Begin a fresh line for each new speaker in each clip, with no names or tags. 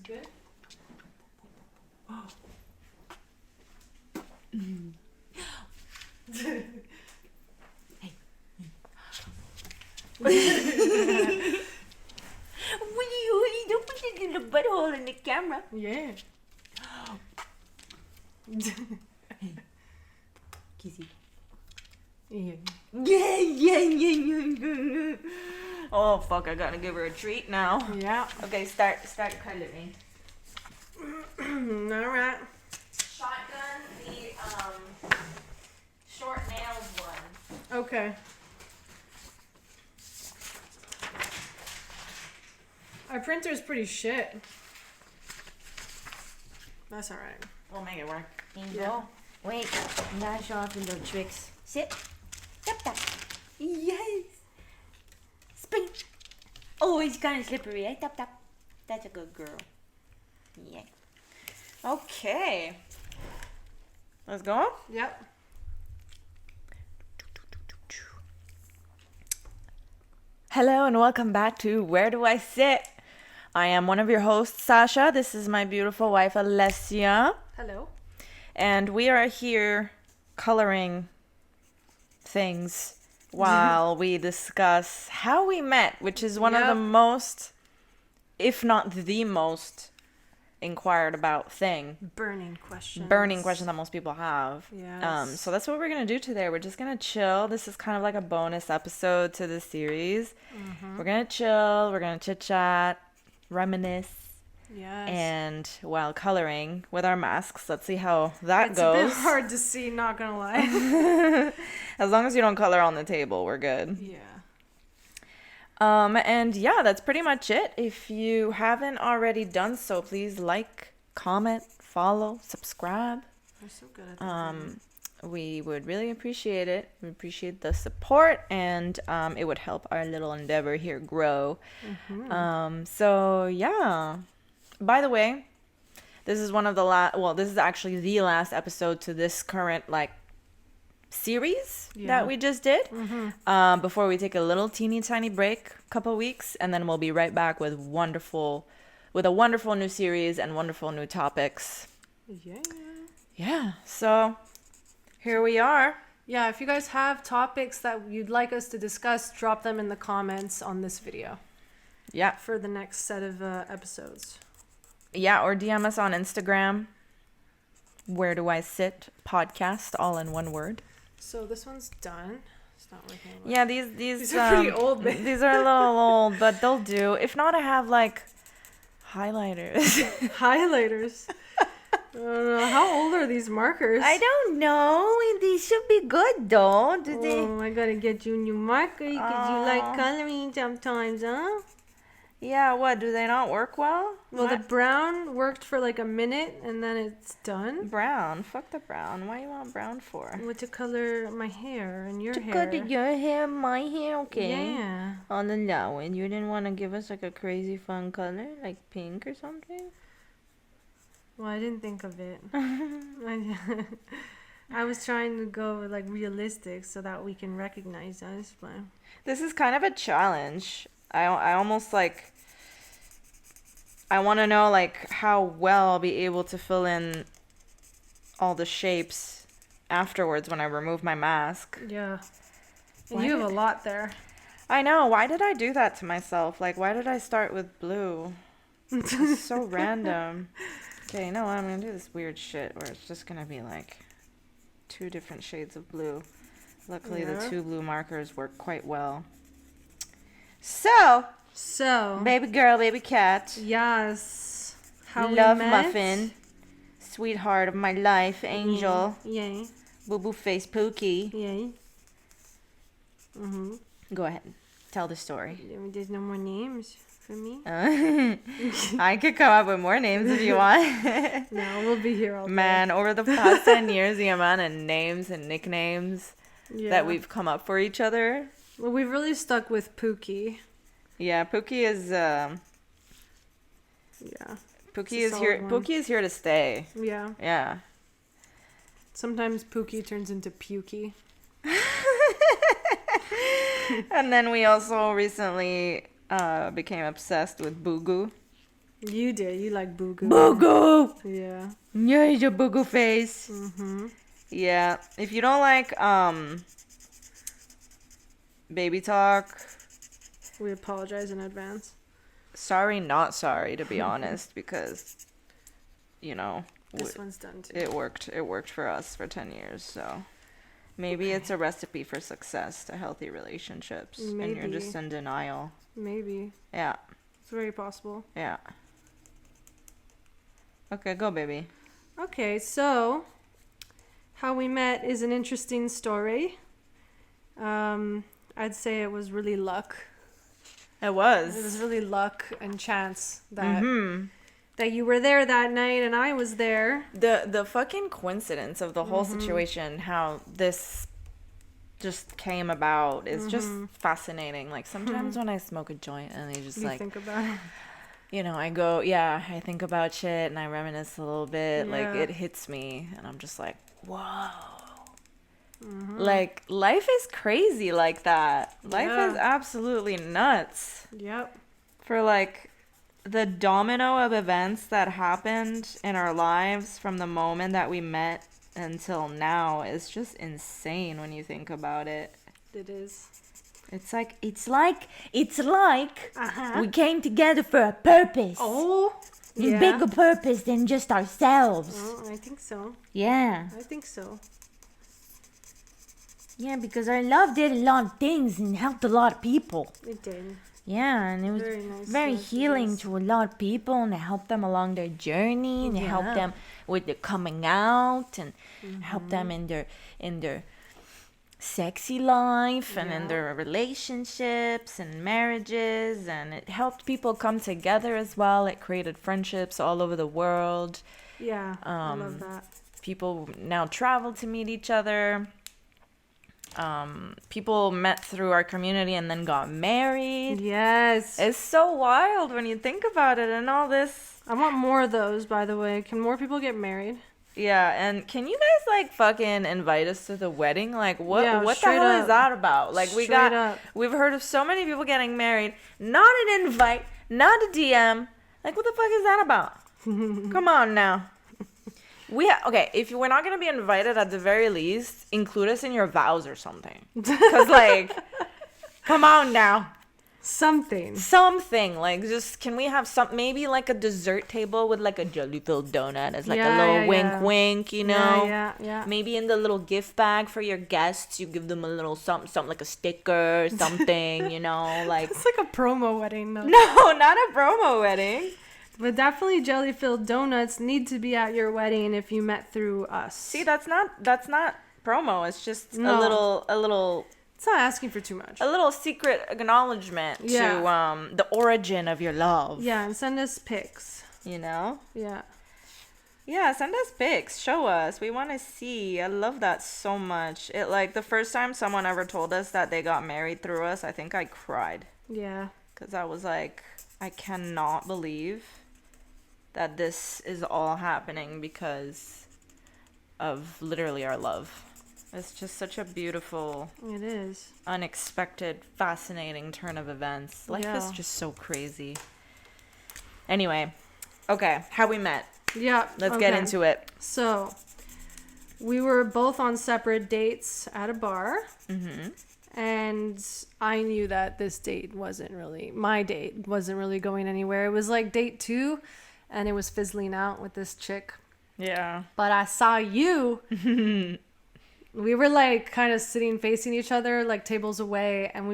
good.
Hey. What you don't put your little butthole in the camera.
Yeah.
Kissy.
Yeah.
Yeah. Oh fuck! I gotta give her a treat now.
Yeah.
Okay, start coloring.
All right.
Shotgun the short nails one.
Okay. Our printer's pretty shit. That's all right.
We'll make it work.
Yeah.
Go. Wait, not show off your little tricks. Sit. Tap tap. Yes. Spin. Oh, it's kind of slippery. Eh? Tap tap. That's a good girl. Yeah. Okay. Let's go.
Yep.
Hello and welcome back to Where Do I Sit? I am one of your hosts, Sasha. This is my beautiful wife, Alessia.
Hello.
And we are here coloring things while we discuss how we met, which is one of the most, if not the most, inquired about thing.
Burning questions
that most people have.
Yes.
So that's what we're gonna do today. We're just gonna chill. This is kind of like a bonus episode to the series. Mm-hmm. We're gonna chill. We're gonna chit chat, reminisce.
Yes.
And while coloring with our masks, let's see how that goes.
It's a bit hard to see, not gonna lie.
As long as you don't color on the table, we're good.
Yeah.
And yeah, that's pretty much it. If you haven't already done so, please like, comment, follow, subscribe.
We're so good at that.
We would really appreciate it. We appreciate the support, and it would help our little endeavor here grow. Mm-hmm. So yeah. By the way, this is one of the this is actually the last episode to this current series that we just did. Mm-hmm. Before we take a little teeny tiny break, couple weeks, and then we'll be right back with a wonderful new series and wonderful new topics. Yeah. So here we are.
Yeah, if you guys have topics that you'd like us to discuss, drop them in the comments on this video.
Yeah.
For the next set of episodes.
Yeah, or DM us on Instagram. Where Do I Sit podcast, all in one word.
So this one's done. It's not working.
Yeah, these
are pretty old.
These are a little old, but they'll do. If not, I have highlighters.
Highlighters. I don't know. How old are these markers?
I don't know. These should be good though.
I gotta get you a new marker because you like coloring sometimes, huh?
Yeah, what? Do they not work well?
Well, the brown worked for a minute and then it's done.
Brown? Fuck the brown. Why you want brown for?
What to color my hair and your hair?
To color your hair, my hair, okay.
Yeah.
On the low end. You didn't want to give us a crazy fun color, like pink or something?
Well, I didn't think of it. I was trying to go realistic so that we can recognize us, but...
This is kind of a challenge. I almost I want to know how well I'll be able to fill in all the shapes afterwards when I remove my mask.
Yeah. And you have a lot there.
I know. Why did I do that to myself? Why did I start with blue? It's so random. Okay, you know what? I'm going to do this weird shit where it's just going to be 2 different shades of blue. Luckily, the 2 blue markers work quite well. So, baby girl, baby cat.
Yes. How
Love
we met.
muffin. Sweetheart of my life, angel.
Yay.
Boo boo face Pookie.
Yay. Mm-hmm.
Go ahead. Tell the story.
There's no more names for me.
I could come up with more names if you want.
No, we'll be here all day.
Man, over the past 10 years, the amount of names and nicknames that we've come up for each other.
Well, we've really stuck with Pookie.
Yeah, Pookie is Pookie is here. One. Pookie is here to stay.
Yeah.
Yeah.
Sometimes Pookie turns into Pukey.
And then we also recently became obsessed with Boo Goo.
You did. You like boo-goo.
Boo-goo!
Yeah.
Yeah, your boo-goo face.
Mm-hmm.
Yeah. If you don't like baby talk,
We apologize in advance.
sorry, not sorry, to be honest, because, you know,
This one's done too.
it worked for us for 10 years, so maybe it's a recipe for success to healthy relationships. And you're
Maybe.
just in denial.
Maybe.
Yeah.
It's very possible.
Yeah. Okay, go, baby.
Okay, so how we met is an interesting story. I'd say it was really luck.
It was.
It was really luck and chance that
Mm-hmm.
that you were there that night and I was there.
The fucking coincidence of the whole situation, how this just came about, is just fascinating. Like, sometimes when I smoke a joint and they just
You
like,
think about it.
you know, I think about shit and I reminisce a little bit. Like,
Yeah.
it hits me and I'm just like, whoa. Like, life is crazy like that. Life
Yeah.
is absolutely nuts.
Yep.
For like the domino of events that happened in our lives from the moment that we met until now is just insane when you think about it.
It is.
It's like
Uh-huh.
We came together for a purpose.
Oh.
A
Yeah.
bigger purpose than just ourselves.
Oh, I think so.
Yeah.
I think so.
Yeah, because our love did a lot of things and helped a lot of people.
It did.
Yeah, and it was
Very nice
very
messages.
healing to a lot of people, and it helped them along their journey, and it helped
Yeah.
them with their coming out, and helped them
Mm-hmm.
in their sexy life, and in
Yeah.
their relationships and marriages, and it helped people come together as well. It created friendships all over the world.
Yeah. I love that.
People now travel to meet each other. People met through our community and then got married.
Yes.
It's so wild when you think about it, and all this.
I want more of those, by the way. Can more people get married?
Yeah, and can you guys like fucking invite us to the wedding? Like, what
Yeah,
what the
straight
hell
up.
is that about? Like,
Straight up.
we've heard of so many people getting married, not an invite, not a DM. Like, what the fuck is that about? Come on now. Okay, if we're not gonna be invited, at the very least, include us in your vows or something. Cause like, come on now.
Something.
Something like, just can we have maybe like a dessert table with like a jelly-filled donut as like
Yeah,
a little
yeah,
wink
yeah.
wink, you know?
Yeah.
Maybe in the little gift bag for your guests, you give them a little something like a sticker or something, you know? Like,
It's like a promo wedding, though.
no, not a promo wedding.
But definitely jelly-filled donuts need to be at your wedding if you met through us.
See, that's not promo. It's just
No.
a little
It's not asking for too much.
a little secret acknowledgement
Yeah.
to the origin of your love.
Yeah, and send us pics.
You know?
Yeah.
Yeah, send us pics. Show us. We want to see. I love that so much. It like the first time someone ever told us that they got married through us, I think I cried.
Yeah.
Because I was like, I cannot believe that this is all happening because of literally our love. It's just such a beautiful,
It is.
unexpected, fascinating turn of events. Life is
Yeah.
just so crazy. Anyway, okay, how we met.
Yeah.
Let's get into it.
So, we were both on separate dates at a bar.
Mm-hmm.
And I knew that this date wasn't really, my date wasn't really going anywhere. It was like date 2, and it was fizzling out with this chick.
Yeah.
But I saw you. We were like kind of sitting facing each other, like tables away, and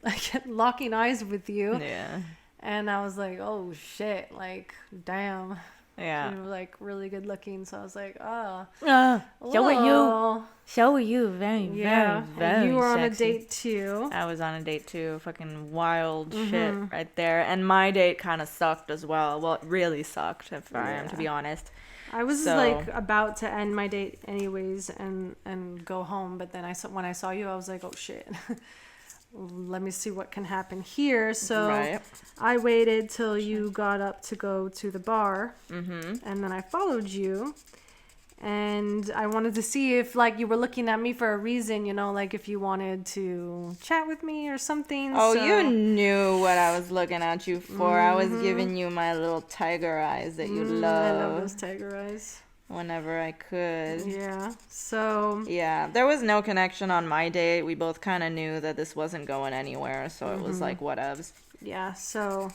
I kept locking eyes with you.
Yeah.
And I was like, oh shit, like, damn.
Yeah.
You were like really good looking. So I was like, oh.
So were you.
whoa.
So were you. Very,
Yeah.
very, very
And you were on a
sexy.
date too.
I was on a date too. Fucking wild shit right there. And my date kind of sucked as well. Well, it really sucked, if I am to be honest.
I was
So-
like about to end my date anyways and go home, but then when I saw you, I was like, oh shit. Let me see what can happen here. So
Right.
I waited till you got up to go to the bar, and then I followed you, And I wanted to see if, like, you were looking at me for a reason, you know, like if you wanted to chat with me or something.
Oh,
so.
you knew what I was looking at you for. I was giving you my little tiger eyes that you love.
I love those tiger eyes.
Whenever I could.
Yeah. So.
Yeah, there was no connection on my date. We both kind of knew that this wasn't going anywhere, so it was like whatevs.
Yeah. So.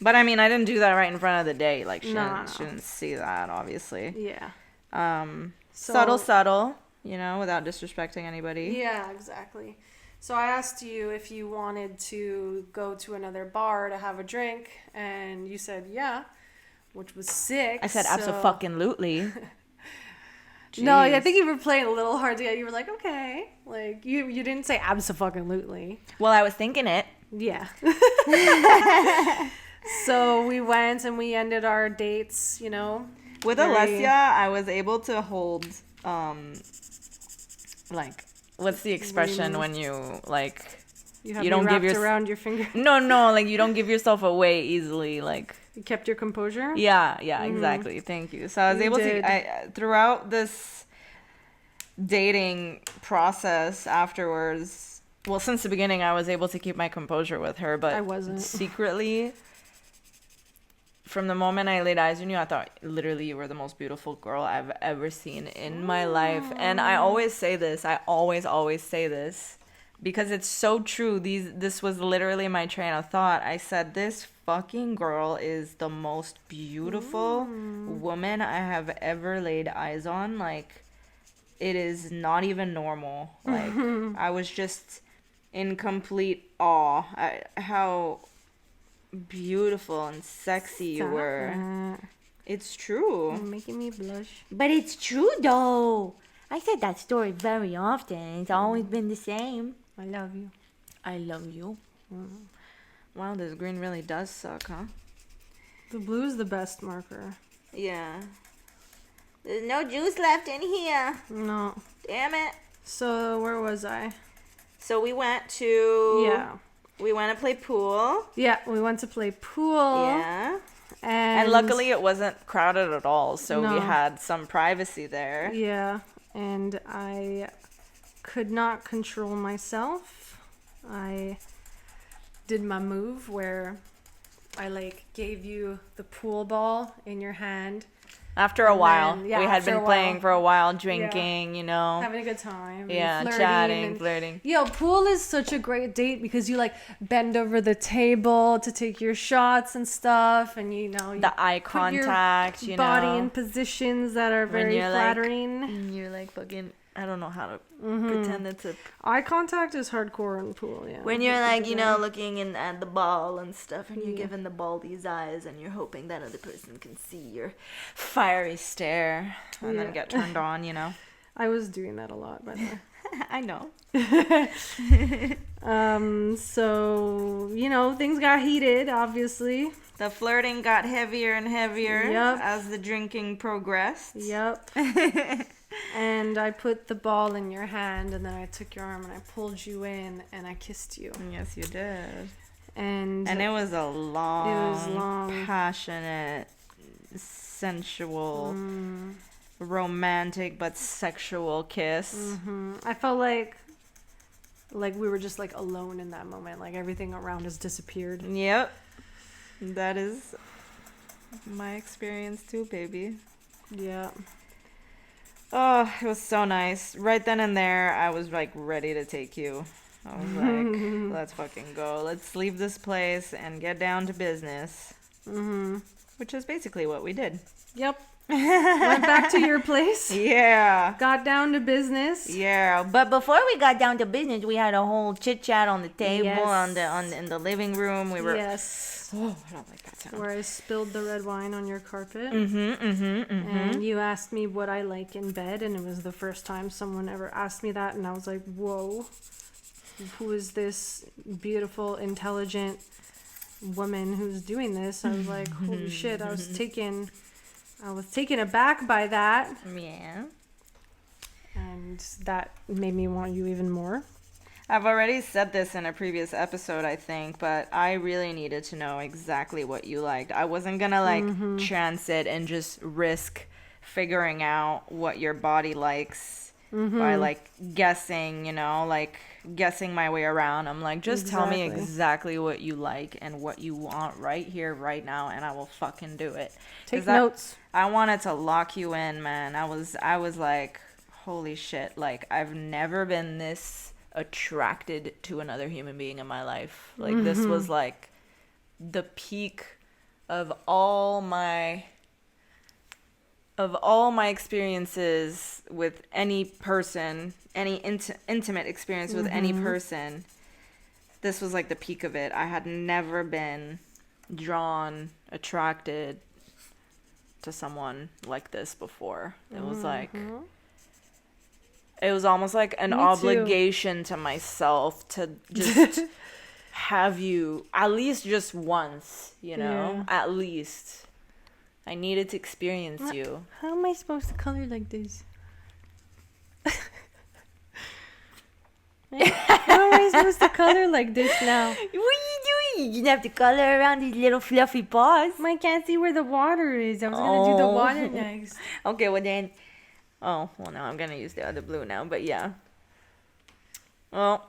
But I mean, I didn't do that right in front of the date. Like, she
No.
shouldn't see that, obviously.
Yeah.
Subtle, you know, without disrespecting anybody.
Yeah, exactly. So I asked you if you wanted to go to another bar to have a drink, and you said yeah, which was sick.
I said
so...
abso-fucking-lutely.
No, I think you were playing a little hard to get. You were like, okay, like you didn't say abso-fucking-lutely.
Well, I was thinking it.
Yeah. So we went and we ended our dates, you know.
With Alessia, I was able to hold, like, what's the expression when you, like,
you
don't give
wrapped around your finger.
No, like, you don't give yourself away easily, like.
You kept your composure?
Yeah, exactly. Thank you. So I was able to, throughout this dating process afterwards, well, since the beginning, I was able to keep my composure with her, but
I wasn't.
Secretly, from the moment I laid eyes on you, I thought literally you were the most beautiful girl I've ever seen in my life. And I always say this. I always say this because it's so true. This was literally my train of thought. I said, this fucking girl is the most beautiful woman I have ever laid eyes on. Like, it is not even normal. Like, I was just in complete awe at how beautiful and sexy you were. It's true.
You're making me blush.
But it's true, though. I said that story very often. It's always been the same.
I love you.
I love you. Wow, this green really does suck, huh?
The blue is the best marker.
Yeah. There's no juice left in here.
No.
Damn it.
So where was I?
So we went to...
Yeah.
We went to play pool.
Yeah, we went to play pool.
Yeah.
And
luckily it wasn't crowded at all, so we
No.
had some privacy there.
Yeah, and I could not control myself. I did my move where I like gave you the pool ball in your hand.
After a
And
while.
then, yeah,
we had
after
been
a
playing
while.
for a while, drinking, you know.
Having a good time. and
Yeah,
flirting
chatting,
and-
flirting.
Yo, pool is such a great date because you like bend over the table to take your shots and stuff, and you know you
The eye
put your
contact, you
body
know.
in positions that are very
you're, like,
flattering.
You're like fucking, I don't know how to pretend it's a...
Eye contact is hardcore in pool. Yeah.
When you're like, you know, looking at the ball and stuff, and you're giving the ball these eyes, and you're hoping that other person can see your fiery stare, and then get turned on, you know.
I was doing that a lot, by the way.
I know.
So you know things got heated, obviously.
The flirting got heavier and heavier
Yep.
as the drinking progressed.
Yep. And I put the ball in your hand, and then I took your arm and I pulled you in, and I kissed you.
Yes, you did.
And
it was a long,
long.
passionate, sensual, romantic but sexual kiss.
I felt like we were just like alone in that moment. Like everything around us disappeared.
Yep. That is my experience too, baby.
Yeah.
Oh, it was so nice. Right then and there, I was like ready to take you. I was like, let's fucking go. Let's leave this place and get down to business. Which is basically what we did.
Yep. Went back to your place.
Yeah.
Got down to business.
Yeah.
But before we got down to business, we had a whole chit chat on the table,
Yes.
in the living room. We were
Yes.
Oh, I don't like that sound.
Where I spilled the red wine on your carpet.
Mm-hmm.
And you asked me what I like in bed, and it was the first time someone ever asked me that, and I was like, whoa, who is this beautiful, intelligent woman who's doing this? I was like, holy shit, I was taken aback by that,
Yeah.
and that made me want you even more.
I've already said this in a previous episode, I think, but I really needed to know exactly what you liked. I wasn't gonna chance it and just risk figuring out what your body likes by like guessing, you know, like guessing my way around. I'm like, just tell me exactly what you like and what you want right here, right now, and I will fucking do it.
Take notes.
I wanted to lock you in, man. I was like, holy shit, like I've never been this attracted to another human being in my life. Like this was like the peak of all my experiences with any person, any intimate experience with any person. This was like the peak of it. I had never been drawn, attracted to someone like this before. It was like, it was almost like an obligation to myself to just have you at least just once, you know, at least. I needed to experience you.
How am I supposed to color like this? How am I supposed to color like this now?
What are you doing? You didn't have to color around these little fluffy paws.
I can't see where the water is. I was gonna do the water next.
Okay, well then. Oh, well now I'm gonna use the other blue now, but yeah. Well,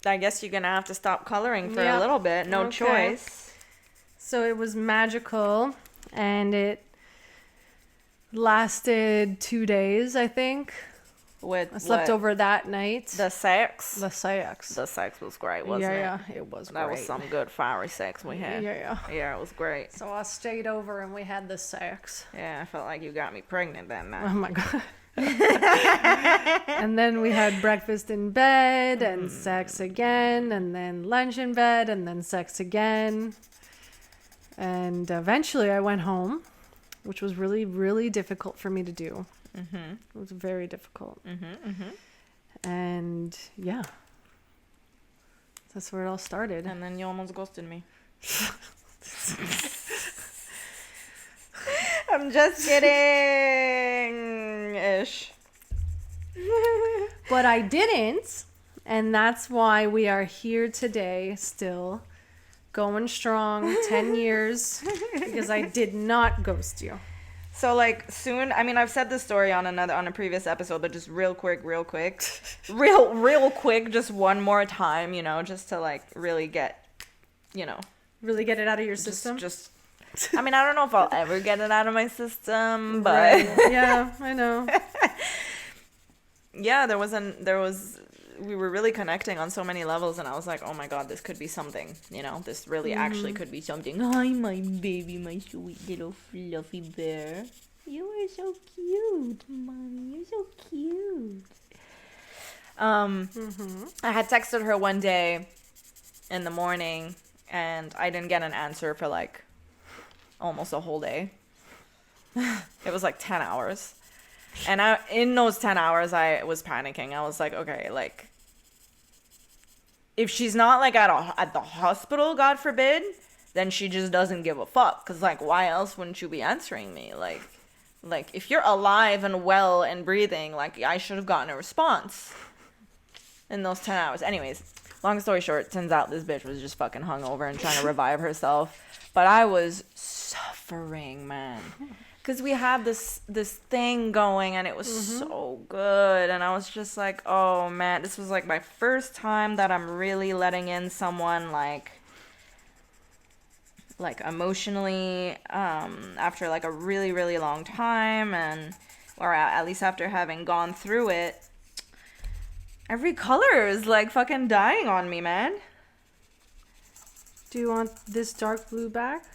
I guess you're gonna have to stop coloring for a little bit. No choice.
So it was magical, and it lasted 2 days, I think. I slept over that night.
The sex?
The sex.
The sex was great, wasn't it?
Yeah, it was great.
That was some good fiery sex we had.
Yeah.
Yeah, it was great.
So I stayed over and we had the sex.
Yeah, I felt like you got me pregnant that night.
Oh my God. And then we had breakfast in bed and sex again, and then lunch in bed and then sex again. And eventually I went home, which was really, really difficult for me to do. It was very difficult. And yeah, that's where it all started.
And then you almost ghosted me. I'm just kidding ish.
But I didn't, and that's why we are here today still going strong. 10 years, because I did not ghost you.
So like soon, I mean, I've said this story on a previous episode, but just real quick, real quick, just one more time, you know, just to like really get, you know,
really get it out of your system.
Just I mean, I don't know if I'll ever get it out of my system, but
right. Yeah, I know.
Yeah, we were really connecting on so many levels, and I was like, oh my God, this could be something, you know, this really actually could be something. Hi, my baby, my sweet little fluffy bear. You are so cute, Mommy. You're so cute. I had texted her one day in the morning, and I didn't get an answer for like almost a whole day. It was like 10 hours. And in those 10 hours, I was panicking. I was like, okay, like, if she's not, like, at the hospital, God forbid, then she just doesn't give a fuck. Because, like, why else wouldn't you be answering me? Like, if you're alive and well and breathing, like, I should have gotten a response in those 10 hours. Anyways, long story short, turns out this bitch was just fucking hungover and trying to revive herself. But I was suffering, man. Because we had this thing going, and it was so good. And I was just like, oh, man, this was like my first time that I'm really letting in someone like emotionally after like a really, really long time, or at least after having gone through it. Every color is like fucking dying on me, man.
Do you want this dark blue back?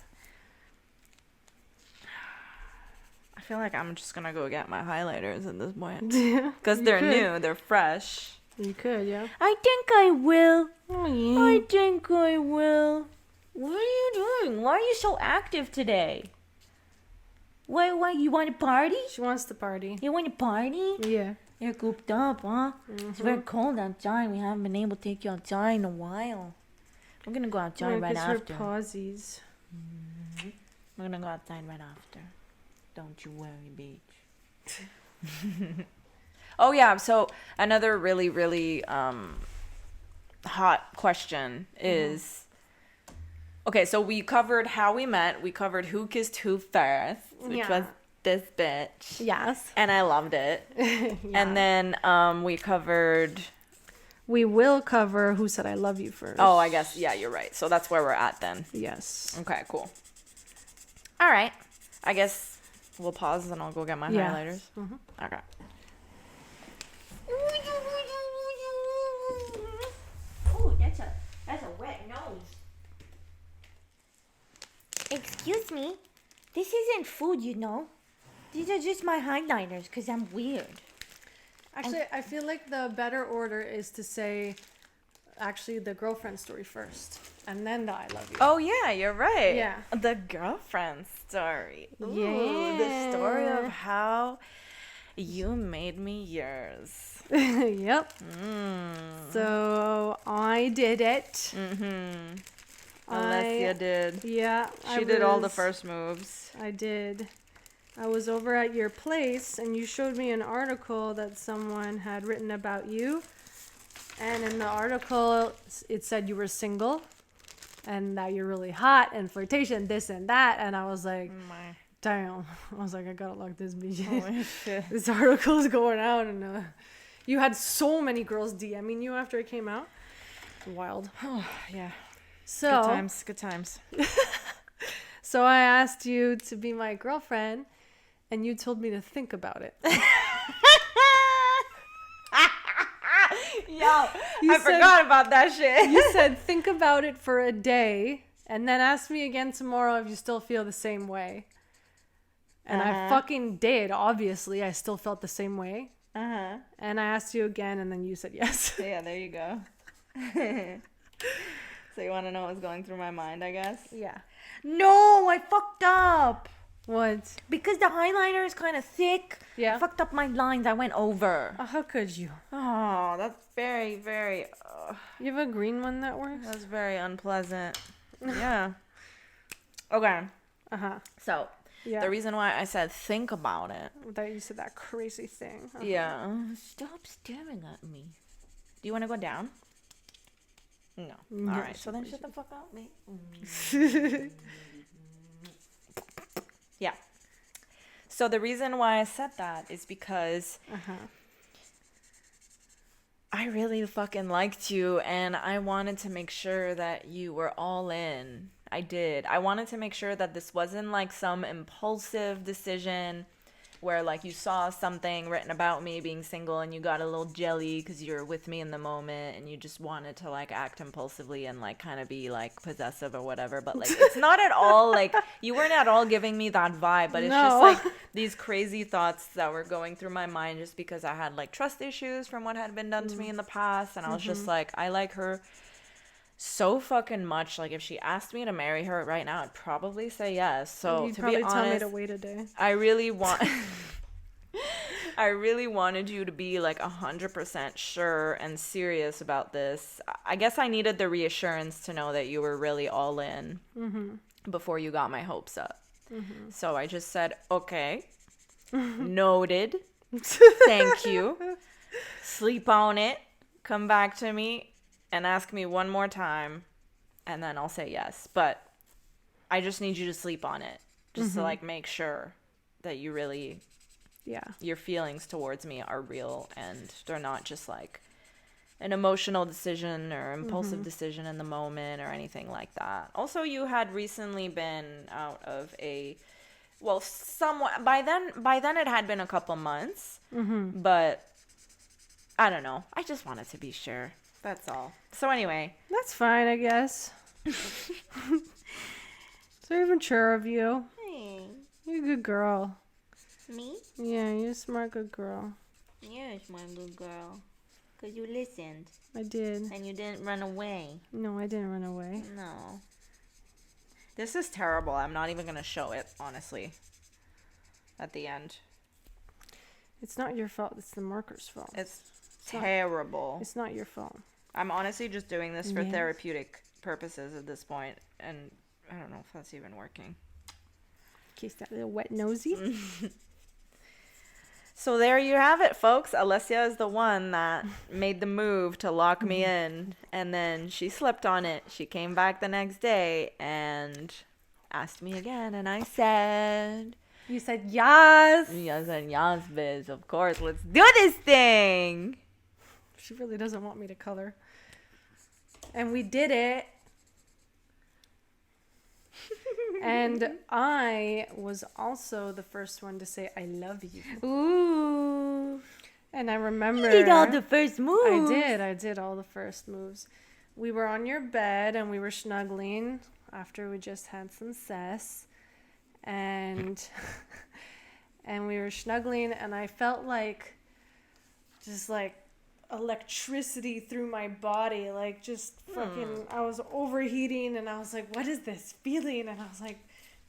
I feel like I'm just gonna go get my highlighters at this point. Because they're new, they're fresh.
You could, yeah.
I think I will.
Oh, yeah.
I think I will. What are you doing? Why are you so active today? Why, you want to party?
She wants to party.
You want to party?
Yeah.
You're cooped up, huh? It's very cold outside. We haven't been able to take you outside in a while. We're going to go outside right after.
Her pausies.
We're going to go outside right after. Don't you worry, bitch.
Oh, yeah. So another really, really hot question is... Okay, so we covered how we met. We covered who kissed who first, which was this bitch.
Yes.
And I loved it.
Yeah.
And then we covered...
We will cover Who Said I Love You first.
Oh, I guess, yeah, you're right. So that's where we're at then.
Yes.
Okay, cool. All right. I guess we'll pause and I'll go get my highlighters. Mm-hmm. Okay.
Oh, that's a wet nose. Excuse me. This isn't food, you know. These are just my highlighters because I'm weird.
Actually, I feel like the better order is to say, actually, the girlfriend story first, and then the I love you.
Oh, yeah, you're right.
Yeah.
The girlfriend story. Ooh,
Yeah.
The story of how you made me yours.
Yep. So I did it.
Mm-hmm. Alessia did.
Yeah.
She did all the first moves.
I did. I was over at your place and you showed me an article that someone had written about you. And in the article, it said you were single and that you're really hot and flirtation, this and that. And I was like, damn. I was like, I gotta lock this bitch in.
Oh, shit.
This article is going out. And you had so many girls DMing you after it came out. Wild.
Oh, yeah.
So,
Good times.
So I asked you to be my girlfriend. And you told me to think about it.
Yo, I forgot about that shit.
You said, think about it for a day. And then ask me again tomorrow if you still feel the same way. And I fucking did, obviously. I still felt the same way. And I asked you again, and then you said yes.
Yeah, there you go. So you want to know what's going through my mind, I guess?
Yeah.
No, I fucked up.
What?
Because the highlighter is kind of thick.
Yeah.
I fucked up my lines. I went over.
Oh, how could you?
Oh, that's very, very...
You have a green one that works?
that's very unpleasant. Yeah. Okay.
Uh-huh.
So,
Yeah.
the reason why I said think about it...
That you said that crazy thing. Uh-huh.
Yeah. Stop staring at me. Do you want to go down? No.
No,
All right. So then shut the fuck up, me. Yeah. So the reason why I said that is because I really fucking liked you and I wanted to make sure that you were all in. I did. I wanted to make sure that this wasn't like some impulsive decision where like you saw something written about me being single and you got a little jelly because you're with me in the moment and you just wanted to like act impulsively and like kind of be like possessive or whatever. But like it's not at all like you weren't at all giving me that vibe, but it's just like these crazy thoughts that were going through my mind just because I had like trust issues from what had been done to me in the past. And I was just like, I like her so fucking much. Like if she asked me to marry her right now, I'd probably say yes. So
You'd
to
probably
be
tell me
honest,
to wait a day.
I really wanted you to be like 100% sure and serious about this. I guess I needed the reassurance to know that you were really all in before you got my hopes up. So I just said, okay, noted, thank you, sleep on it, come back to me and ask me one more time and then I'll say yes. But I just need you to sleep on it just to like make sure that you really your feelings towards me are real and they're not just like an emotional decision or impulsive decision in the moment or anything like that. Also, you had recently been out of a somewhat by then it had been a couple months, but I don't know, I just wanted to be sure, that's all. So anyway,
That's fine, I guess. So you're mature of you.
Hey,
You're a good girl.
me?
Yeah, you're a smart, good girl.
Yes, my good girl. Because you listened
I did.
and you didn't run away.
No, I didn't run away.
No.
this is terrible. I'm not even gonna show it, honestly, at the end.
It's not your fault. It's the marker's fault.
It's
not-
terrible.
It's not your fault.
I'm honestly just doing this for
Yes.
therapeutic purposes at this point, and I don't know if that's even working.
In case that little wet nosy.
So there you have it, folks. Alessia is the one that made the move to lock me in, and then she slept on it. She came back the next day and asked me again, and I said,
You said yes.
Yes, and yes, biz. Of course. Let's do this thing.
She really doesn't want me to color. And we did it. And I was also the first one to say I love you.
Ooh.
And I remember
You did all the first moves.
I did all the first moves. We were on your bed and we were snuggling after we just had some cess. And and we were snuggling and I felt like just like electricity through my body, like just fucking I was overheating and I was like, what is this feeling? And I was like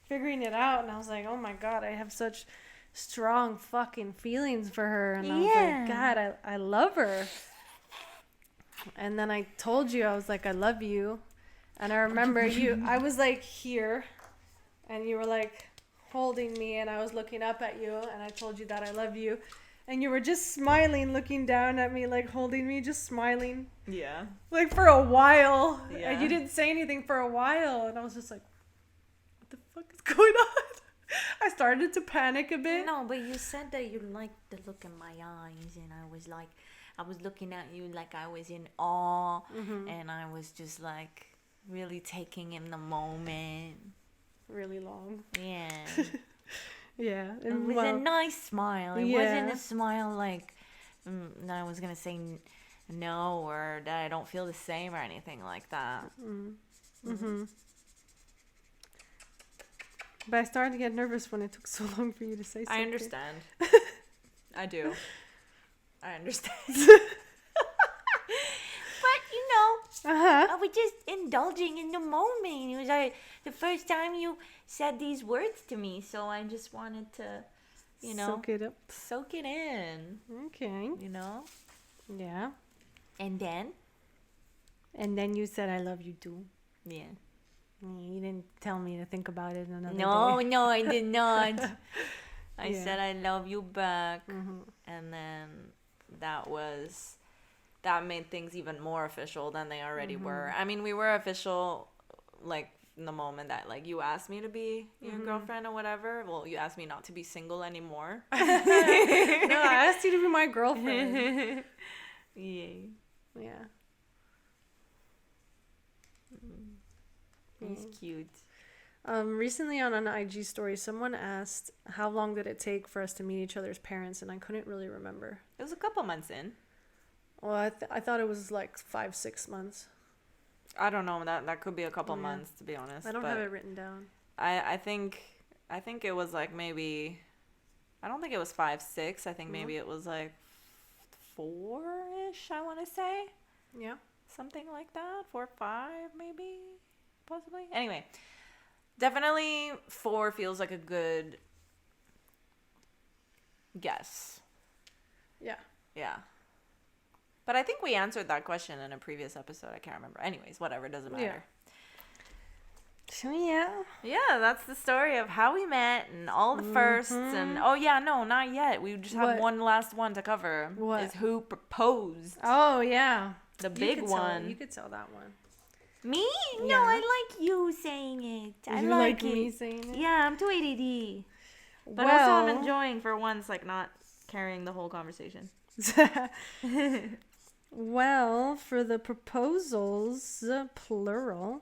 figuring it out and I was like, oh my god, I have such strong fucking feelings for her. And I was like, god, I love her. And then I told you, I was like, I love you. And I remember I was like here and you were like holding me and I was looking up at you and I told you that I love you. And you were just smiling, looking down at me, like holding me, just smiling.
Yeah.
Like for a while.
Yeah.
And you didn't say anything for a while. And I was just like, what the fuck is going on? I started to panic a bit.
No, but you said that you liked the look in my eyes, and I was like, I was looking at you like I was in awe, and I was just like really taking in the moment.
Really long.
Yeah.
Yeah.
It was a nice smile. It
Yeah.
wasn't a smile like that I was going to say no or that I don't feel the same or anything like that.
Mm-hmm. But I started to get nervous when it took so long for you to say something.
I understand. I do. I understand.
But, you know,
Uh-huh.
I was just indulging in the moment. It was like the first time you said these words to me, so I just wanted to, you know,
Soak it up.
Soak it in,
Okay.
you know?
Yeah.
and then,
And then you said I love you too.
yeah.
You didn't tell me to think about it another
No,
day.
no, I did not. I
Yeah.
said I love you back.
And then that made things even more official than they already were. I mean, we were official, like, in the moment that, like, you asked me to be your girlfriend or whatever. Well, you asked me not to be single anymore.
No, I asked you to be my girlfriend.
Yay.
Yeah.
He's cute.
Recently on an IG story, someone asked how long did it take for us to meet each other's parents, and I couldn't really remember.
It was a couple months in.
Well, I thought it was like 5-6 months.
I don't know. That could be a couple months, to be honest.
I don't
but
have it written down.
I think it was like maybe. I don't think it was 5, 6. I think maybe it was like 4-ish. I want to say
Yeah.
something like that. 4, 5, maybe, possibly. Anyway, definitely 4 feels like a good guess.
Yeah.
Yeah. But I think we answered that question in a previous episode. I can't remember. Anyways, whatever. Doesn't matter.
So yeah.
Yeah, that's the story of how we met and all the firsts. And oh yeah, no, not yet. We just have
What?
one last one to cover.
What?
Is who proposed?
Oh yeah.
The
You
big
could
one.
you could tell that one.
Me? No,
Yeah.
I like you saying it. I
You
like
like
it.
me saying it?
Yeah, I'm too ADD.
But also I'm enjoying for once, like, not carrying the whole conversation.
Well, for the proposals, plural.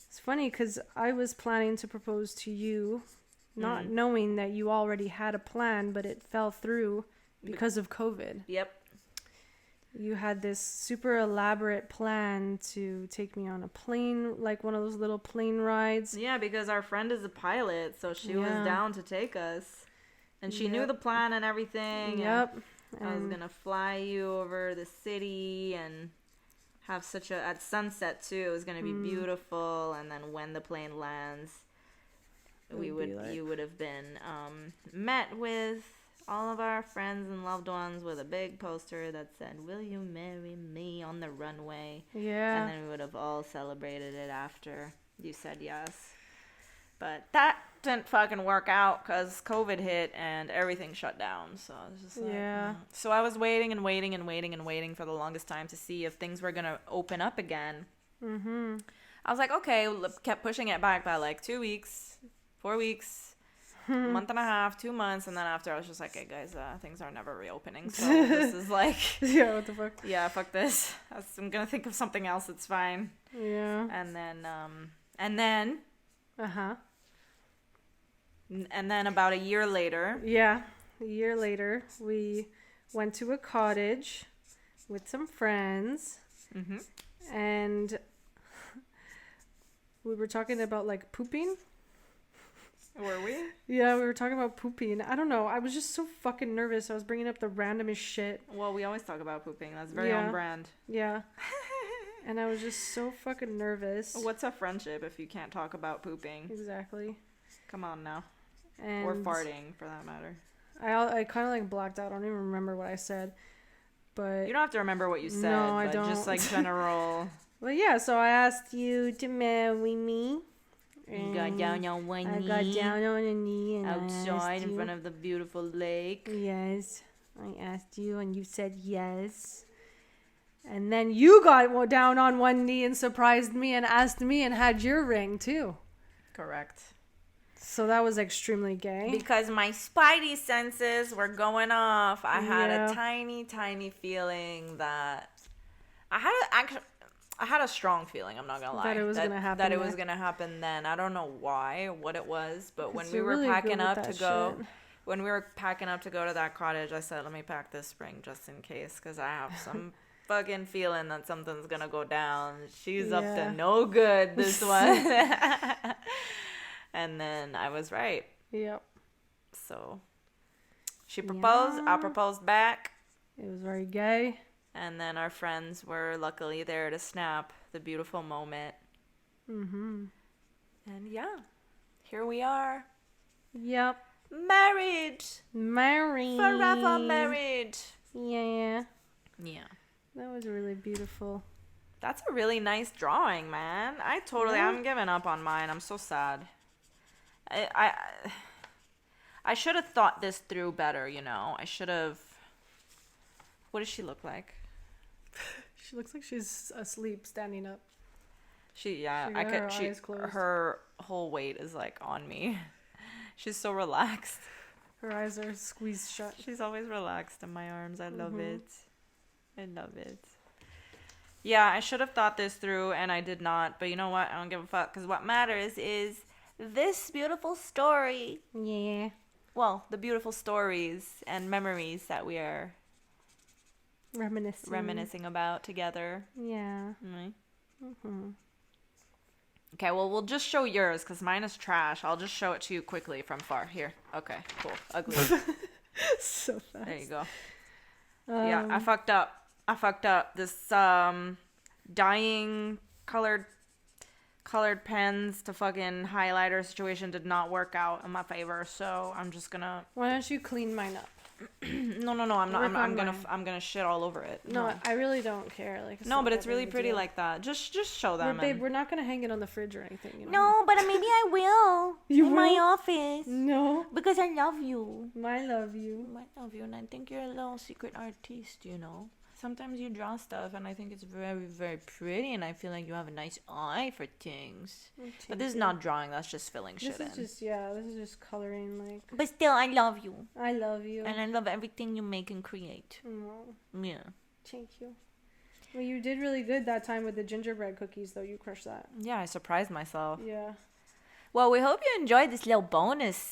It's funny because I was planning to propose to you, not knowing that you already had a plan, but it fell through because of COVID.
Yep.
You had this super elaborate plan to take me on a plane, like one of those little plane rides.
Yeah, because our friend is a pilot, so she was
Yeah.
down to take us. And she knew the plan and everything.
Yep.
And I was going to fly you over the city and have at sunset too. It was going to be beautiful. And then when the plane lands, you would have been met with all of our friends and loved ones with a big poster that said, "Will you marry me?" on the runway.
Yeah.
And then we would have all celebrated it after you said yes. But that didn't fucking work out because COVID hit and everything shut down. So I was just like,
Yeah.
So I was waiting and waiting and waiting and waiting for the longest time to see if things were going to open up again. I was like, okay, kept pushing it back by like 2 weeks, 4 weeks. month and a half, 2 months, and then after I was just like, hey guys, things are never reopening, so this is like,
Yeah, what the fuck?
yeah, fuck this. I'm gonna think of something else. It's fine.
Yeah.
And then
Uh-huh.
and then about a year later,
Yeah. A year later, we went to a cottage with some friends, and we were talking about like pooping.
were we?
Yeah, we were talking about pooping. I don't know. I was just so fucking nervous. I was bringing up the randomest shit.
Well, we always talk about pooping. That's very
Yeah.
on brand.
Yeah. And I was just so fucking nervous.
What's a friendship if you can't talk about pooping?
Exactly.
Come on now.
And
Or farting, for that matter.
I kind of like blacked out. I don't even remember what I said. But
You don't have to remember what you said.
No, I
but
don't.
Just like general.
Well, yeah, so I asked you to marry me.
You got down on one
I
knee.
got down on a knee and
outside in front
of.
of the beautiful lake.
Yes, I asked you and you said yes. And then you got down on one knee and surprised me and asked me and had your ring too.
Correct.
So that was extremely gay.
Because my spidey senses were going off. I had
Yeah.
a tiny feeling that I had a strong feeling, I'm not gonna lie.
That it was gonna happen
That it
then.
was gonna happen then. I don't know why, what it was, but when
Because
we
you're
were
really
packing
good with
up to
that
go,
shit.
when we were packing up to go to that cottage, I said, let me pack this ring just in case, because I have some fucking feeling that something's gonna go down. She's up
Yeah.
to no good, this one. And then I was right.
Yep.
So she proposed, I
Yeah.
proposed back,
It was very gay.
and then our friends were luckily there to snap the beautiful moment.
Mm-hmm.
And yeah, here we are.
Yep.
Married.
Married.
Forever married.
Yeah.
Yeah.
That was really beautiful.
That's a really nice drawing, man.
Yeah.
I'm giving up on mine. I'm so sad. I should have thought this through better, you know. I should have. What does she look like?
She looks like she's asleep, standing up.
She
got her eyes closed.
her whole weight is like on me. She's so relaxed.
Her eyes are squeezed shut.
She's always relaxed in my arms. I love
Mhm.
it. I love it. Yeah, I should have thought this through, and I did not. But you know what? I don't give a fuck, because what matters is this beautiful story.
Yeah.
Well, the beautiful stories and memories that we are
Reminiscing.
about together.
Yeah.
Right?
Mm-hmm.
Okay, well, we'll just show yours, because mine is trash. I'll just show it to you quickly from far. Here. Okay, cool. Ugly.
So fast.
There you go. Yeah, I fucked up. This dyeing colored pens to fucking highlighter situation did not work out in my favor, so I'm just gonna
Why don't you clean mine up?
no, I'm not.
Work on mine.
I'm gonna shit all over it.
No, I really don't care. Like,
No, but it's really pretty like that. Just show them.
Babe, we're not gonna hang it on the fridge or anything. You know?
No, but maybe I will.
You
in my
will?
office.
No.
Because I love you.
I love you.
I love you, and I think you're a little secret artist, you know. Sometimes you draw stuff, and I think it's very, very pretty, and I feel like you have a nice eye for things. But this is not drawing, that's just filling shit in.
This is just coloring, like,
But still, I love you.
I love you.
And I love everything you make and create.
Oh,
Yeah.
thank you. Well, you did really good that time with the gingerbread cookies, though. You crushed that.
Yeah, I surprised myself.
Yeah.
Well, we hope you enjoyed this little bonus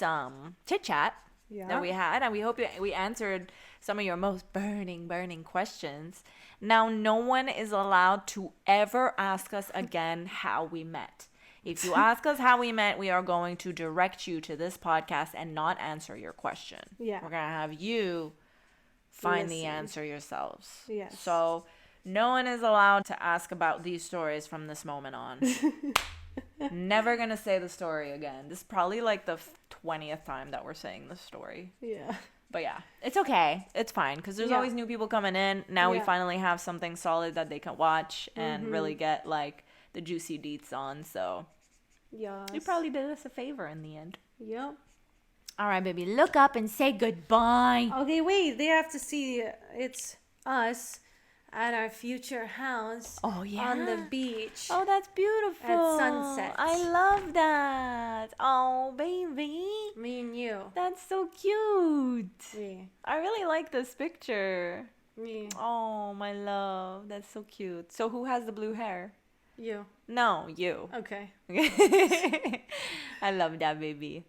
chit chat
Yeah.
That we had, and we hope we answered some of your most burning questions. Now, no one is allowed to ever ask us again how we met. If you ask us how we met, we are going to direct you to this podcast and not answer your question.
Yeah.
We're going to have you find the
Listen.
answer yourselves.
Yes.
So no one is allowed to ask about these stories from this moment on. Never going to say the story again. This is probably like the 20th time that we're saying the story.
Yeah.
But yeah, it's okay. It's fine because there's
Yeah.
always new people coming in. Now we
Yeah.
finally have something solid that they can watch and really get like the juicy deets on. So
Yeah.
you probably did us a favor in the end.
Yep.
All right, baby, look up and say goodbye.
Okay, wait. They have to see it's us at our future house
Oh yeah.
on the beach.
Oh, that's beautiful.
At sunset.
I love that. Oh, baby.
Me and you.
That's so cute.
Me.
I really like this picture.
Me.
Oh, my love. That's so cute. So who has the blue hair?
You.
No, you.
Okay.
I love that baby.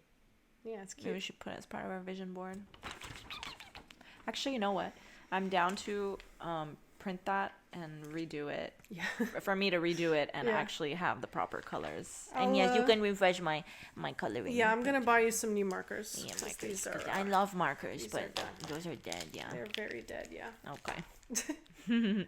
Yeah, it's
Maybe we
cute.
should put it as part of our vision board. Actually, you know what? I'm down to print that and redo it.
Yeah.
For me to redo it and
Yeah.
actually have the proper colors.
And
I'll,
yes, you can refresh my coloring.
Yeah, I'm gonna buy you some new markers.
Yeah,
'cause
markers.
These are,
I love markers,
these are
but
done.
those are dead. Yeah.
they're very dead. Yeah.
Okay.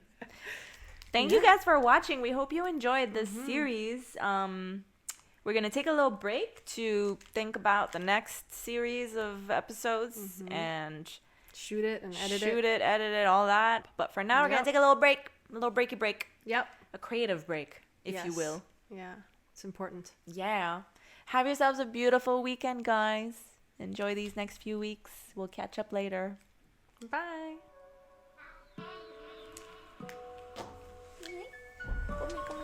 Thank you guys for watching. We hope you enjoyed this series. We're going to take a little break to think about the next series of episodes and
Shoot it and edit
edit it, all that. But for now, we're going to take a little break, a little breaky break,
Yep.
a creative break, if you
Yes.
will.
Yeah. It's important.
Yeah. Have yourselves a beautiful weekend, guys. Enjoy these next few weeks. We'll catch up later. Bye.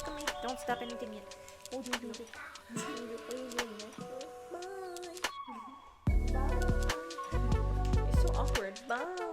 Come here. Don't stop anything yet.
You're so awkward. Bye.